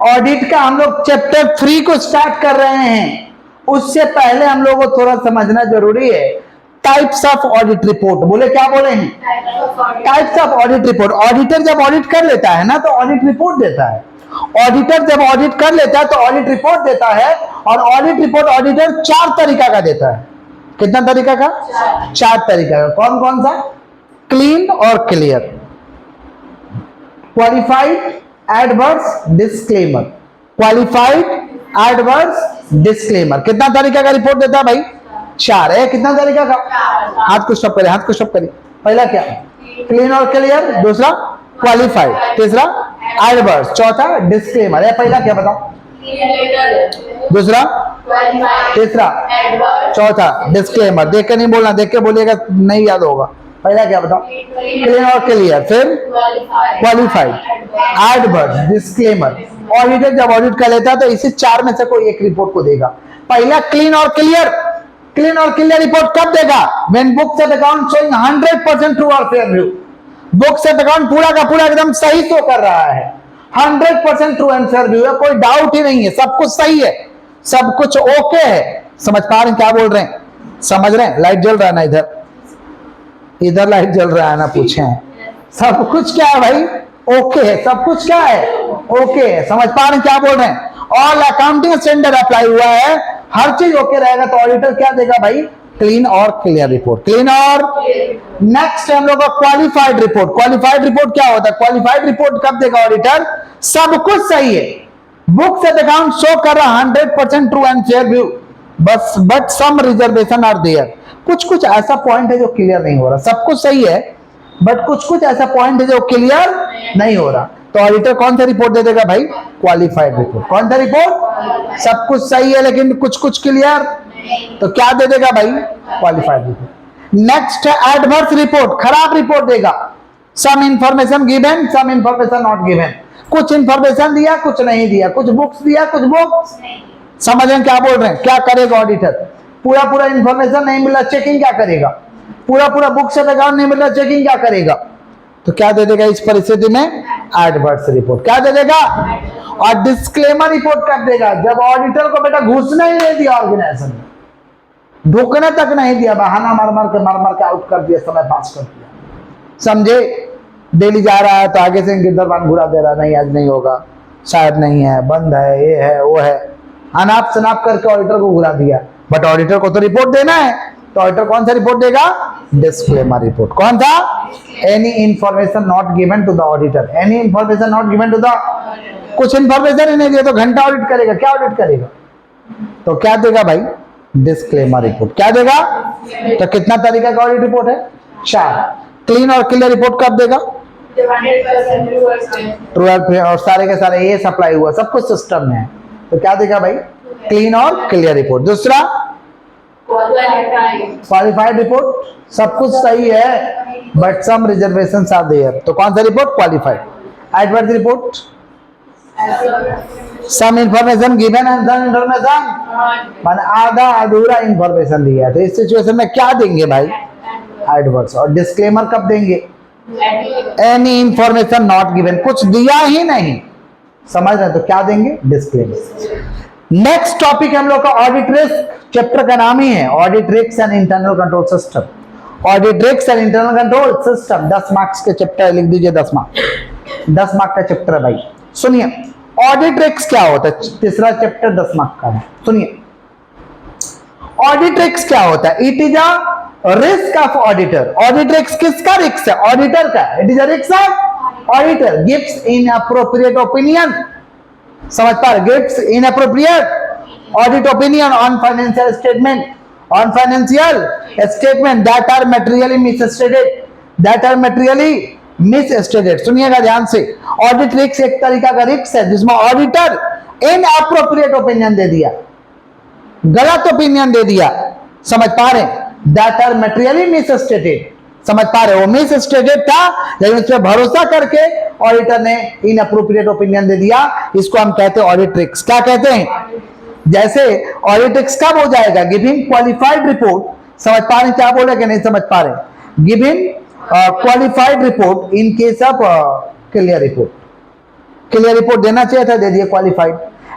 Audit का हम लोग चैप्टर 3 को स्टार्ट कर रहे हैं। उससे पहले हम लोगों को थोड़ा समझना जरूरी है टाइप्स ऑफ ऑडिट रिपोर्ट। बोले क्या बोले हैं? Types of audit report. Auditor जब ऑडिट कर लेता है ना तो ऑडिट रिपोर्ट देता है। ऑडिटर जब ऑडिट कर लेता है तो ऑडिट रिपोर्ट देता है, और ऑडिट रिपोर्ट ऑडिटर 4 तरीका का देता है। कितना तरीका का? 4 तरीका का। कौन कौन सा? क्लीन और clear, qualified, adverse, disclaimer. Qualified, adverse, disclaimer. कितना तरीका का रिपोर्ट देता है भाई? 4 है। कितना तरीका का? हाथ को स्टॉप करें, हाथ को स्टॉप करें। पहला क्या? क्लीन और क्लियर। दूसरा क्वालिफाइड। तीसरा एडवर्स। चौथा डिस्क्लेमर। है पहला क्या बताओ? दूसरा, तीसरा, चौथा डिस्क्लेमर। देख के नहीं बोलना, देख के बोलिएगा नहीं याद होगा। पहला क्या बताओ? क्लीन और क्लियर, फिर क्वालिफाइड, एडवर्स, डिस्क्लेमर। ऑडिटर जब ऑडिट कर लेता है तो इसी 4 में से कोई एक रिपोर्ट को देगा। पहला क्लीन और क्लियर। क्लीन और क्लियर रिपोर्ट कब देगा? When books of account showing 100% true और fair view. Books of account पूरा का पूरा एकदम सही शो कर रहा है, 100% ट्रू एंड फेयर व्यू है, कोई डाउट ही नहीं है, सब कुछ सही है, सब कुछ ओके है। समझ पा रहे हैं क्या बोल रहे हैं? समझ रहे हैं? लाइट जल रहा है ना इधर, इधर लाइट जल रहा है ना, पूछे सब कुछ क्या है भाई? ओके है, सब कुछ क्या है? ओके है। समझ पा रहे हैं क्या बोल रहे हैं? ऑल अकाउंटिंग स्टैंडर्ड अप्लाई हुआ है, हर चीज ओके रहेगा तो ऑडिटर क्या देगा भाई? क्लीन और क्लियर रिपोर्ट। क्लीन और नेक्स्ट हम लोग का क्वालिफाइड रिपोर्ट। क्वालिफाइड रिपोर्ट क्या होता है? क्वालिफाइड रिपोर्ट कब देगा ऑडिटर? सब कुछ सही है, बुक्स ऑफ अकाउंट शो कर रहा 100% ट्रू एंड फेयर व्यू, बस but some reservation are there. कुछ कुछ ऐसा पॉइंट है जो क्लियर नहीं हो रहा। सब कुछ सही है बट कुछ कुछ ऐसा पॉइंट है जो क्लियर नहीं हो रहा, तो ऑडिटर कौन सा रिपोर्ट दे देगा भाई? Qualified report. कौन सा रिपोर्ट? सब कुछ सही है लेकिन कुछ कुछ क्लियर, तो क्या दे देगा भाई? Qualified report. नेक्स्ट है एडवर्स रिपोर्ट, खराब रिपोर्ट देगा। Some information given, some information not given. कुछ इंफॉर्मेशन दिया, कुछ नहीं दिया, कुछ बुक्स दिया, कुछ बुक्स। समझ रहे हैं क्या बोल रहे हैं? क्या करेगा ऑडिटर? पूरा पूरा इंफॉर्मेशन नहीं मिला, चेकिंग क्या करेगा? पूरा पूरा बुक्स ऑफ अकाउंट नहीं मिला, चेकिंग क्या करेगा? तो क्या दे देगा इस परिस्थिति में? Adverse report. क्या दे देगा? और डिस्क्लेमर रिपोर्ट कर देगा जब ऑडिटर को बेटा घुसना ही नहीं दिया ऑर्गेनाइजेशन में, ढुकने तक नहीं दिया, बहाना मार मार के आउट कर दिया, समय पास कर दिया। समझे? डेली जा रहा है तो आगे से गिरदरबान घुरा दे रहा, नहीं आज नहीं होगा, शायद नहीं है, बंद है, ये है वो है, अनाप शनाप करके ऑडिटर को घुरा दिया। बट ऑडिटर को तो रिपोर्ट देना है, तो ऑडिटर कौन सा रिपोर्ट देगा? Disclaimer report. कौन था? Any information not given to the auditor. Any information not given to the, कुछ इंफॉर्मेशन ही नहीं दिया तो घंटा ऑडिट करेगा, क्या ऑडिट करेगा? तो क्या देगा भाई? Disclaimer report. क्या देगा? तो कितना तरीका का ऑडिट रिपोर्ट है? 4। क्लीन और क्लियर रिपोर्ट कब देगा? ट्रू और सारे के सारे ये सप्लाई हुआ, सब कुछ सिस्टम में है, तो क्या देगा भाई? क्लीन और क्लियर रिपोर्ट। दूसरा क्वालिफाइड रिपोर्ट, सब कुछ सही है but some reservations are there, तो कौन सा report? Qualified. Adverse report, some information given and some information, माने आधा अधूरा इंफॉर्मेशन दिया है, तो इस सिचुएशन में क्या देंगे भाई? एडवर्स। और डिस्क्लेमर कब देंगे? एनी इंफॉर्मेशन नॉट गिवन, कुछ दिया ही नहीं, समझ रहे? तो क्या देंगे? डिस्क्लेमर। नेक्स्ट टॉपिक हम लोग का ऑडिट रिस्क, चैप्टर का नाम ही है audit risk and internal control system. Audit risk and internal control system 10 marks के चैप्टर, लिख दीजिए 10 मार्क्स, 10 मार्क का चैप्टर है भाई। सुनिए ऑडिट रिस्क क्या होता है, तीसरा चैप्टर 10 मार्क का है। सुनिए ऑडिट रिस्क क्या होता है? It is a risk of auditor. Audit risk किसका रिस्क है? ऑडिटर का। It is a risk of auditor gives inappropriate opinion, समझ पा रहे? Gives inappropriate audit opinion on financial statement, on financial statement that are materially misstated, that are materially misstated. सुनिएगा ध्यान से, audit risk एक तरीका का रिस्क है जिसमें ऑडिटर इनअप्रोप्रिएट ओपिनियन दे दिया, गलत ओपिनियन दे दिया, समझ पा रहे? दैट आर मटेरियली मिसस्टेटेड, समझ पा रहे हो? मिस स्टेटेड था लेकिन उस पर भरोसा करके ऑडिटर ने इनअप्रोप्रिएट ओपिनियन दे दिया, इसको हम कहते हैं ऑडिट रिस्क। क्या कहते हैं? जैसे ऑडिट रिस्क कब हो जाएगा? गिविंग क्वालिफाइड रिपोर्ट, समझ पा रहे क्या बोले कि नहीं समझ पा रहे? Giving qualified report in case of clear report. Clear report देना चाहिए था, दे दिए क्वालिफाइड।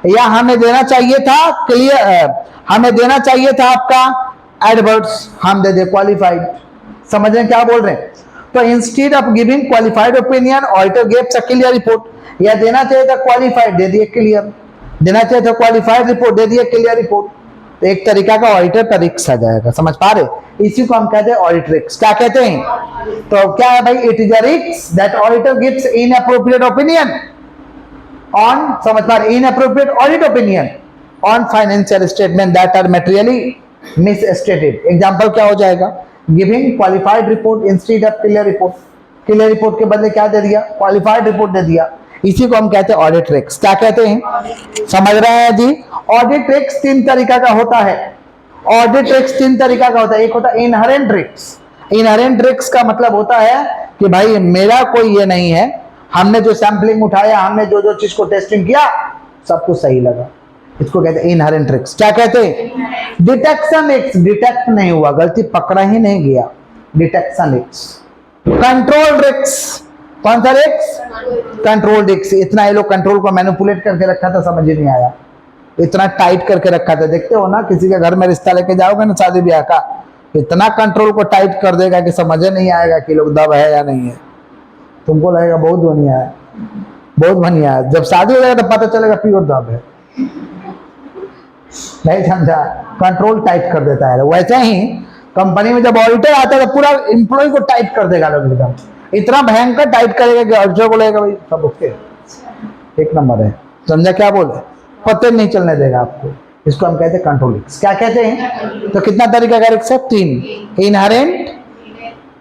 या हमें देना चाहिए था क्लियर, हमें देना चाहिए था आपका एडवर्स, हम दे दिए क्वालिफाइड। समझ रहे हैं क्या बोल रहे हैं? तो instead of giving qualified opinion auditor gives a clear report. या देना चाहिए था क्वालिफाइड, दे दिए क्लियर। देना चाहिए था क्वालिफाइड रिपोर्ट, दे दिए क्लियर रिपोर्ट। तो एक तरीका का ऑडिटर पर रिक्स आ जाएगा, समझ पा रहे? इसी को हम कहते हैं ऑडिट रिक्स। क्या कहते हैं? तो क्या है भाई? इट इज अ रिक्स that auditor gives inappropriate opinion on, समझ पा रहे? Inappropriate audit opinion on financial statement that are materially misstated. Example क्या हो जाएगा? Giving qualified report instead of clear report. Clear report के बदले क्या दे दिया? क्वालिफाइड रिपोर्ट दे दिया। इसी को हम कहते हैं ऑडिट रिक्स। क्या कहते हैं? समझ रहे हैं जी? ऑडिट रिक्स तीन तरीका का होता है। ऑडिट रिक्स तीन तरीका का होता है। एक होता है इनहेरेंट रिक्स। इनहेरेंट रिक्स का मतलब होता है कि भाई मेरा कोई ये नहीं है, हमने जो सैंपलिंग उठाया, हमने जो जो चीज को टेस्टिंग किया, सब कुछ सही लगा। इसको कहते हैं इनहेरेंट रिक्स। क्या कहते हैं? डिटेक्शन रिक्स, डिटेक्ट नहीं हुआ, गलती पकड़ा ही नहीं गया, डिटेक्शन रिक्स। कंट्रोल रिक्स, कौन सा रिक्स? कंट्रोल रिक्स। इतना ये लोग कंट्रोल को मैनिपुलेट करके रखा था, समझ ही नहीं आया। इतना टाइट करके रखा था। देखते हो ना, किसी के घर में रिश्ता लेके जाओगे ना शादी ब्याह का, इतना कंट्रोल को टाइट कर देगा कि समझ नहीं आएगा कि लोग दब है या नहीं है। तुमको लगेगा बहुत बढ़िया है, बहुत बढ़िया है, जब शादी हो जाएगा तो पता चलेगा प्योर दब है। नहीं समझा? कंट्रोल टाइट कर देता है। वैसे ही कंपनी में जब ऑडिटर आता है तो पूरा एम्प्लॉय को टाइट कर देगा लोग, एकदम इतना भयंकर टाइट करेगा कि ऑडिटर को लगेगा भाई सब ओके, एक नंबर है। समझा क्या बोले? पता नहीं चलने देगा आपको। इसको हम कहते हैं कंट्रोल रिक्स। क्या कहते हैं? तो कितना तरीका का रिक्स है? तीन। Inherent,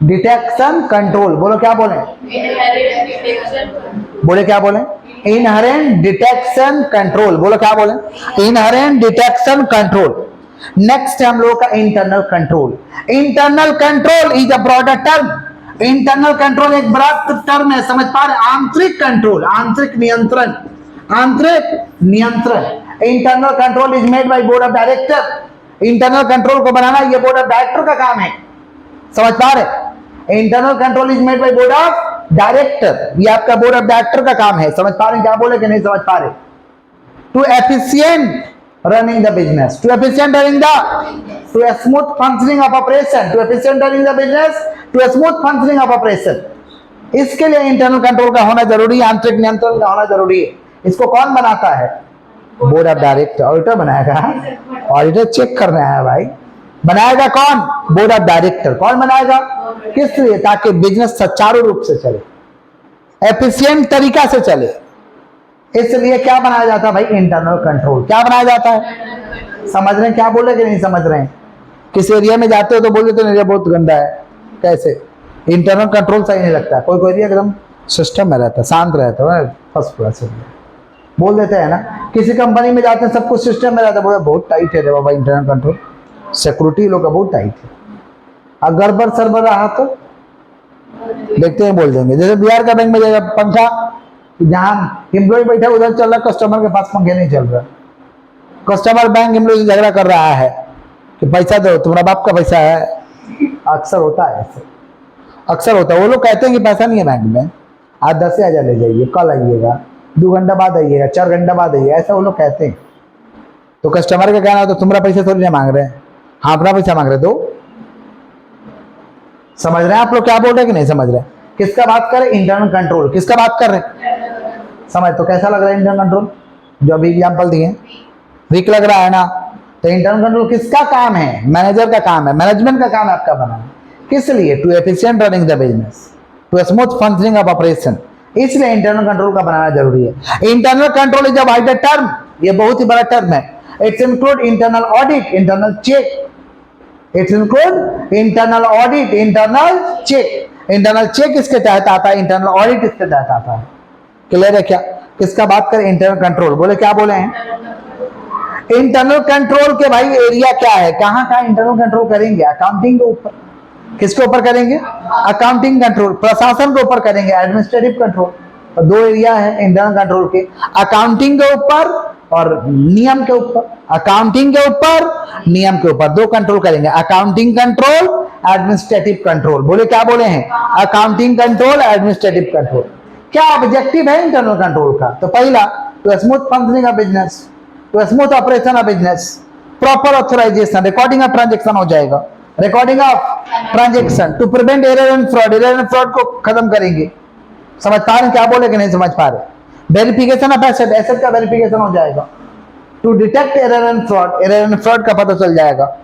detection, control. बोलो क्या बोले? बोले क्या बोले? Inherent, detection, control. बोलो क्या बोले? Inherent, detection, control. नेक्स्ट है हम लोगों का internal control. Internal control is a broader term. Internal control एक बड़ा टर्म है, समझ पा रहे? आंतरिक कंट्रोल, आंतरिक नियंत्रण, आंतरिक नियंत्रण। Internal control is made by board of director. Internal control को बनाना ये बोर्ड ऑफ डायरेक्टर का काम है, समझ पा रहे? Internal control is made by board of director, ये आपका बोर्ड ऑफ डायरेक्टर का काम है। समझ पा रहे? क्या बोले कि नहीं समझ पा रहे? To efficient running the business, to efficient running the, to a smooth functioning of operation, to efficient running the business, to a smooth functioning of operation। इसके लिए इंटरनल कंट्रोल का होना जरूरी है, आंतरिक नियंत्रण का होना जरूरी है। इसको कौन बनाता है? Board of director. ऑडिटर बनाएगा? ऑडिटर चेक करना है भाई। बनाएगा कौन? Board of director. कौन बनाएगा? किस लिए? ताकि बिजनेस सुचारू रूप से चले, एफिशिएंट तरीका से चले। इसलिए क्या बनाया जाता है भाई? Internal control. क्या बनाया जाता है? समझ रहे हैं क्या बोले कि नहीं समझ रहे हैं? किस एरिया में जाते हो तो बोल देते तो एरिया बहुत गंदा है, कैसे? इंटरनल कंट्रोल सही नहीं लगता। कोई कोई एरिया एकदम सिस्टम में रहता है, शांत रहता है, फर्स्ट क्लास बोल देते हैं ना। किसी कंपनी में जाते हैं सब कुछ सिस्टम में रहता है, बहुत टाइट है रे बाबा इंटरनल कंट्रोल, सिक्योरिटी लोग का बहुत टाइट है। अगर गड़बड़ सरबर रहा तो देखते हैं, बोल देंगे। जैसे बिहार का बैंक में जाएगा, पंखा जहाँ एम्प्लॉय बैठा उधर चल रहा, कस्टमर के पास पंखे नहीं चल रहा। कस्टमर बैंक एम्प्लॉय से झगड़ा कर रहा है कि पैसा दो, तुम्हारा बाप का पैसा है। अक्सर होता है ऐसे, अक्सर होता है। वो लोग कहते हैं कि पैसा नहीं है बैंक में, आज 10,000 ले जाइए, कल आइएगा, 2 घंटा बाद आइएगा, 4 घंटा बाद आइएगा, ऐसा वो लोग कहते हैं। तो कस्टमर का कहना हो तो तुम्हारा पैसा थोड़ी ना मांग रहे हैं, हाँ अपना पैसा मांग रहे। तो समझ रहे हैं आप लोग क्या बोल रहे हैं कि नहीं समझ रहे? किसका बात कर रहे? Internal control. किसका बात कर रहे हैं? समझ तो कैसा लग रहा है इंटरनल कंट्रोल? जो अभी एग्जाम्पल दिए, वीक लग रहा है ना? तो इंटरनल कंट्रोल किसका काम है? मैनेजर का काम है, मैनेजमेंट का काम है आपका बनाना। किस लिए? To efficient running the business, to smooth functioning of operation. इसलिए इंटरनल कंट्रोल का बनाना जरूरी है। Internal control is a wider term, ये बहुत ही बड़ा टर्म है। It's include internal audit, internal check. It's include internal audit, internal check. Internal check इसके तहत आता है, इंटरनल ऑडिट इसके तहत आता है। क्लियर है क्या? किसका बात करें? Internal control. बोले क्या बोले हैं? इंटरनल कंट्रोल के भाई एरिया क्या है, कहाँ कहाँ इंटरनल कंट्रोल करेंगे? अकाउंटिंग के ऊपर। किसके ऊपर करेंगे? Accounting control. प्रशासन के ऊपर करेंगे, एडमिनिस्ट्रेटिव कंट्रोल। तो 2 एरिया है इंटरनल कंट्रोल के, अकाउंटिंग के ऊपर और नियम के ऊपर। अकाउंटिंग के ऊपर, नियम के ऊपर, 2 कंट्रोल करेंगे, अकाउंटिंग कंट्रोल, एडमिनिस्ट्रेटिव कंट्रोल। बोले क्या बोले हैं? Accounting control, administrative control. क्या ऑब्जेक्टिव है इंटरनल कंट्रोल का? तो पहला, to smooth functioning of business, to smooth operation of business, proper authorization, recording of transaction हो जाएगा, recording of transaction, to prevent error and fraud, error and fraud को खत्म करेंगे। समझ पा रहे हैं क्या बोले कि नहीं समझ पा रहे? वेरिफिकेशन ऑफ एसेट, एसेट का वेरिफिकेशन हो जाएगा, to detect error and fraud, error and fraud का पता चल जाएगा।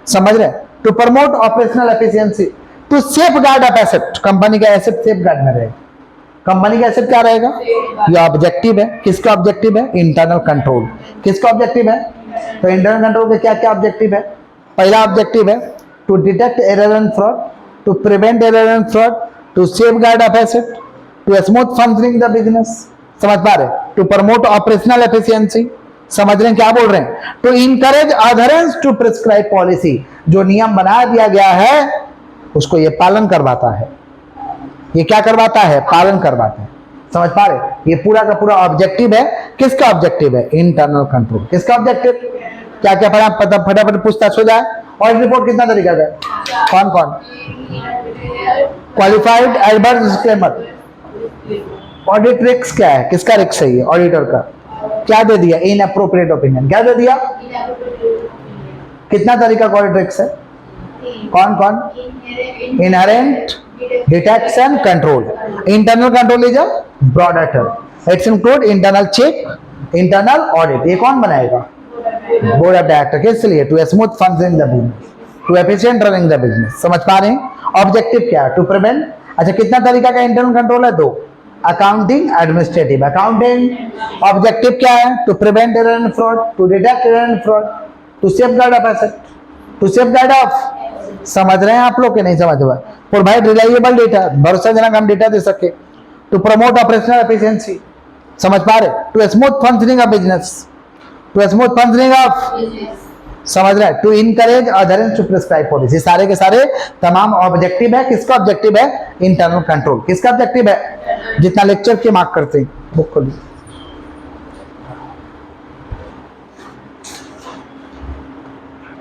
समझ रहे? To promote operational efficiency, to safeguard of asset, company का एसेट सेफ गार्ड में रहेगा। कंपनी का एसेट क्या रहेगा? ये ऑब्जेक्टिव है। किसका ऑब्जेक्टिव है? Internal control. किसका ऑब्जेक्टिव है? तो इंटरनल कंट्रोल के क्या क्या ऑब्जेक्टिव है? पहला ऑब्जेक्टिव है to detect error and fraud, to prevent error and fraud, to safeguard of asset, to smooth functioning the business. समझ पा रहे? टू प्रमोट ऑपरेशनल एफिशिएंसी, समझ रहे हैं क्या बोल रहे हैं? To encourage adherence to prescribe policy, जो नियम बना दिया गया है उसको ये पालन करवाता है। ये क्या करवाता है? पालन करवाता है। समझ पा रहे? ये पूरा का पूरा ऑब्जेक्टिव है। किसका ऑब्जेक्टिव है? Internal control. किसका ऑब्जेक्टिव? क्या क्या पढ़ा? पता फटाफट पूछताछ हो जाए। ऑडिट रिपोर्ट कितना तरीका का है? कौन कौन? Qualified, adverse, disclaimer. Audit risk क्या है? किसका रिस्क है ये? ऑडिटर का। क्या दे दिया? Inappropriate opinion. क्या दे दिया? कितना तरीका का ऑडिट रिस्क है? कौन कौन? Inherent, detection, control. Internal control is a broader term. It's include internal check, internal audit. ये कौन बनाएगा? Board of director. किस लिए? To smooth functioning the business, to efficient running the business. समझ पा रहे हैं? ऑब्जेक्टिव क्या है? To prevent. अच्छा, कितना तरीका का इंटरनल कंट्रोल है? 2। Accounting, administrative. अकाउंटिंग ऑब्जेक्टिव क्या है? To prevent error and fraud, to detect error and fraud, to safeguard of asset, to safeguard of. समझ रहे हैं आप लोग के नहीं समझ रहे? प्रोवाइड रिलायबल डेटा, भरोसेजनक हम डेटा दे सके, टू प्रमोट ऑपरेशनल एफिशिएंसी। समझ पा रहे? To smooth functioning of business, to smooth functioning of. समझ रहे? To encourage adherence to prescribe policy. सारे के सारे तमाम ऑब्जेक्टिव है। किसका ऑब्जेक्टिव है? Internal control. किसका ऑब्जेक्टिव है? जितना लेक्चर के मार्क करते हैं बुक खोलिए।